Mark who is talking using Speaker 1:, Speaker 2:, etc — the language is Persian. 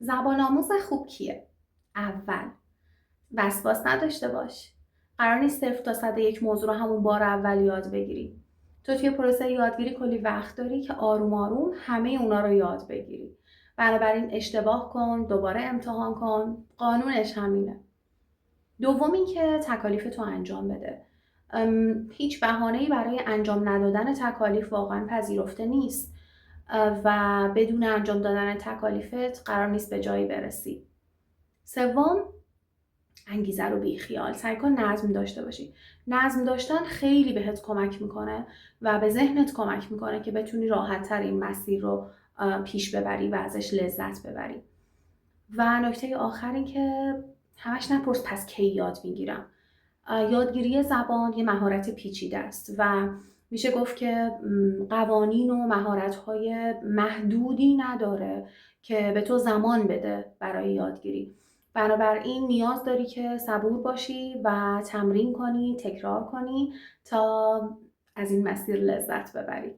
Speaker 1: زبان آموز خوب کیه؟ اول، وسواس نداشته باش. قرار نیست 0 تا 101 موضوع رو همون بار اول یاد بگیری. تو توی پروسه یادگیری کلی وقت داری که آروم آروم همه اونا رو یاد بگیری. بنابراین اشتباه کن، دوباره امتحان کن. قانونش همینه. دوم این که تکالیف تو انجام بده. هیچ بهانه‌ای برای انجام ندادن تکالیف واقعا پذیرفته نیست و بدون انجام دادن تکالیفت قرار نیست به جایی برسی. سوم، انگیزه رو بیخیال. سعی کن نظم داشته باشی. نظم داشتن خیلی بهت کمک میکنه و به ذهنت کمک میکنه که بتونی راحت‌تر این مسیر رو پیش ببری و ازش لذت ببری. و نکته آخر این که همش نپرس پس کی یاد میگیرم. یادگیری زبان یه مهارت پیچیده است و میشه گفت که قوانین و مهارت‌های محدودی نداره که به تو زمان بده برای یادگیری. بنابراین نیاز داری که صبور باشی و تمرین کنی، تکرار کنی تا از این مسیر لذت ببری.